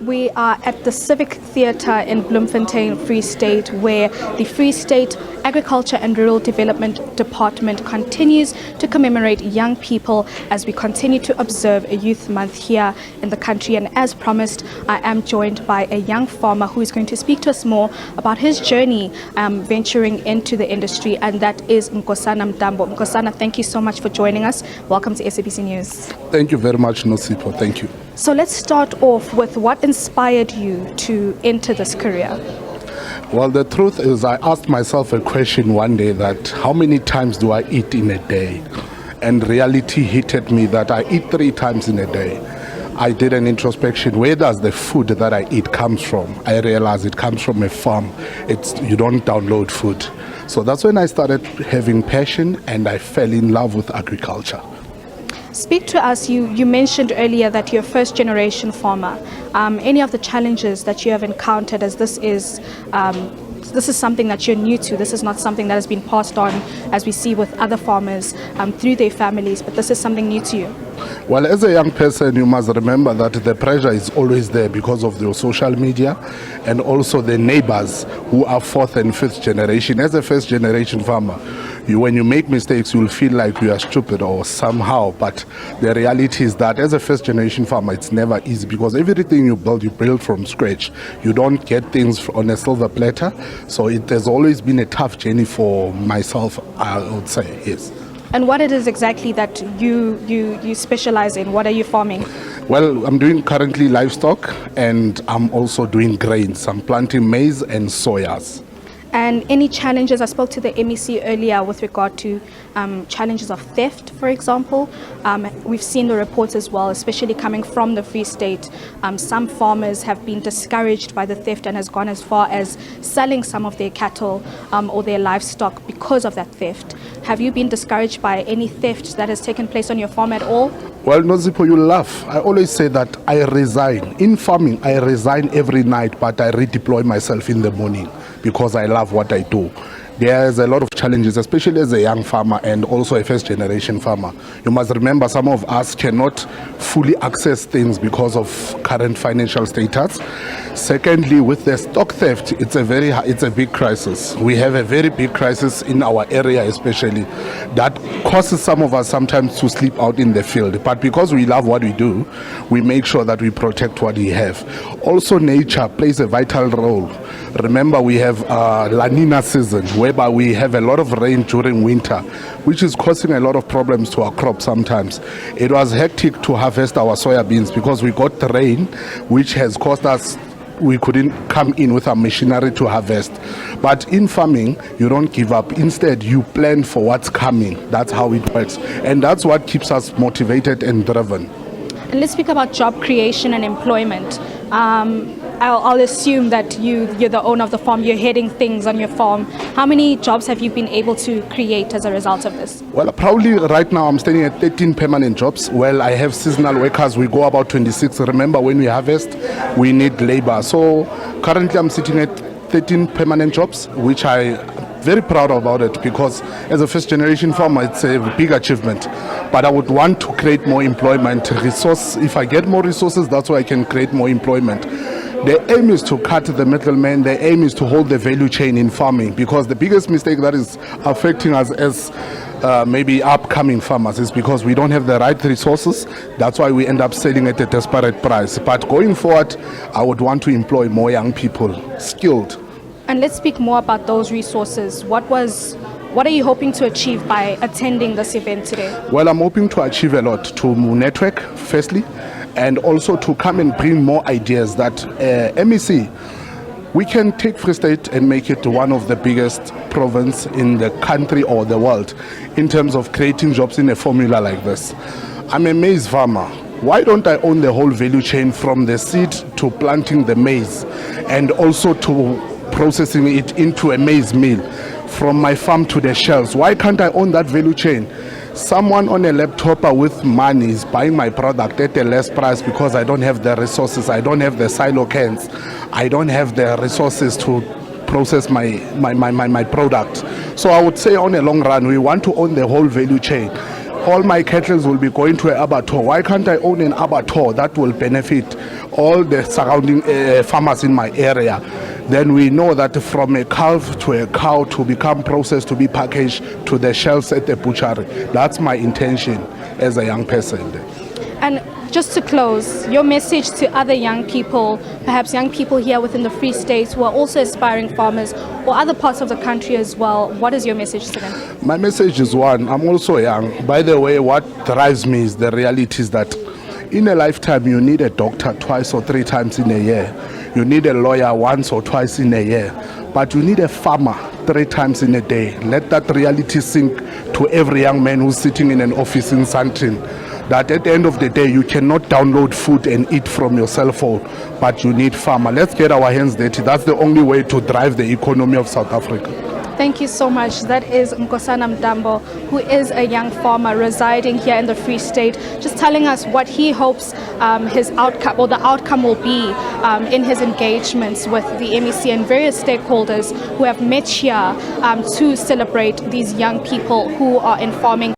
We are at the Civic Theatre in Bloemfontein, Free State, where the Free State Agriculture and Rural Development Department continues to commemorate young people as we continue to observe a Youth Month here in the country. And as promised, I am joined by a young farmer who is going to speak to us more about his journey venturing into the industry, and that is Nkosana Mtambo. Nkosana, thank you so much for joining us. Welcome to SABC News. Thank you very much, Nosipho. Thank you. So let's start off with what inspired you to enter this career. Well, the truth is I asked myself a question one day that how many times do I eat in a day? And reality hit at me that I eat 3 times in a day. I did an introspection. Where does the food that I eat comes from? I realized it comes from a farm. You don't download food. So that's when I started having passion and I fell in love with agriculture. Speak to us. You mentioned earlier that you're a first-generation farmer. Any of the challenges that you have encountered, as this is something that you're new to. This is not something that has been passed on, as we see with other farmers through their families, but this is something new to you. Well, as a young person, you must remember that the pressure is always there because of your social media and also the neighbors who are 4th and 5th generation. As a first-generation farmer, when you make mistakes, you'll feel like you are stupid or somehow, but the reality is that as a first-generation farmer, it's never easy because everything you build from scratch. You don't get things on a silver platter, so it has always been a tough journey for myself, I would say, yes. And what it is exactly that you specialize in? What are you farming? Well, I'm doing currently livestock and I'm also doing grains. I'm planting maize and soyas. And any challenges? I spoke to the MEC earlier with regard to challenges of theft, for example. We've seen the reports as well, especially coming from the Free State. Some farmers have been discouraged by the theft and has gone as far as selling some of their cattle or their livestock because of that theft. Have you been discouraged by any theft that has taken place on your farm at all? Well, Nozipo, you laugh. I always say that I resign. In farming, I resign every night, but I redeploy myself in the morning because I love what I do. There's a lot of challenges, especially as a young farmer and also a first-generation farmer. You must remember some of us cannot fully access things because of current financial status. Secondly, with the stock theft, it's a big crisis. We have a very big crisis in our area especially that causes some of us sometimes to sleep out in the field. But because we love what we do, we make sure that we protect what we have. Also, nature plays a vital role. Remember, we have La Nina season, whereby we have a lot of rain during winter, which is causing a lot of problems to our crops sometimes. It was hectic to harvest our soya beans because we got the rain, which has caused us, we couldn't come in with our machinery to harvest. But in farming, you don't give up. Instead, you plan for what's coming. That's how it works. And that's what keeps us motivated and driven. And let's speak about job creation and employment. I'll assume that you're the owner of the farm, you're heading things on your farm. How many jobs have you been able to create as a result of this? Well, probably right now I'm standing at 13 permanent jobs. Well, I have seasonal workers. We go about 26. Remember, when we harvest, we need labor. So currently I'm sitting at 13 permanent jobs, which I'm very proud about it because as a first-generation farmer, it's a big achievement. But I would want to create more employment. If I get more resources, that's why I can create more employment. The aim is to cut the middleman. The aim is to hold the value chain in farming because the biggest mistake that is affecting us as maybe upcoming farmers is because we don't have the right resources. That's why we end up selling at a desperate price. But going forward, I would want to employ more young people, skilled. And let's speak more about those resources. What are you hoping to achieve by attending this event today? Well, I'm hoping to achieve a lot, to network, firstly, and also to come and bring more ideas that MEC, we can take Free State and make it one of the biggest province in the country or the world in terms of creating jobs in a formula like this. I'm a maize farmer. Why don't I own the whole value chain from the seed to planting the maize and also to processing it into a maize meal from my farm to the shelves? Why can't I own that value chain? Someone on a laptop with money is buying my product at a less price because I don't have the resources, I don't have the silo cans, I don't have the resources to process my product. So I would say on a long run, we want to own the whole value chain. All my cattle will be going to an abattoir. Why can't I own an abattoir that will benefit all the surrounding farmers in my area, then we know that from a calf to a cow to become processed to be packaged to the shelves at the butchery. That's my intention as a young person. And just to close, your message to other young people, perhaps young people here within the Free State who are also aspiring farmers or other parts of the country as well, what is your message to them? My message is one, I'm also young. By the way, what drives me is the reality is that in a lifetime you need a doctor twice or three times in a year. You need a lawyer once or twice in a year. But you need a farmer 3 times in a day. Let that reality sink to every young man who's sitting in an office in Sandton. That at the end of the day, you cannot download food and eat from your cell phone, but you need farmer. Let's get our hands dirty. That's the only way to drive the economy of South Africa. Thank you so much. That is Nkosana Mtambo, who is a young farmer residing here in the Free State, just telling us what he hopes his outcome or the outcome will be in his engagements with the MEC and various stakeholders who have met here to celebrate these young people who are in farming.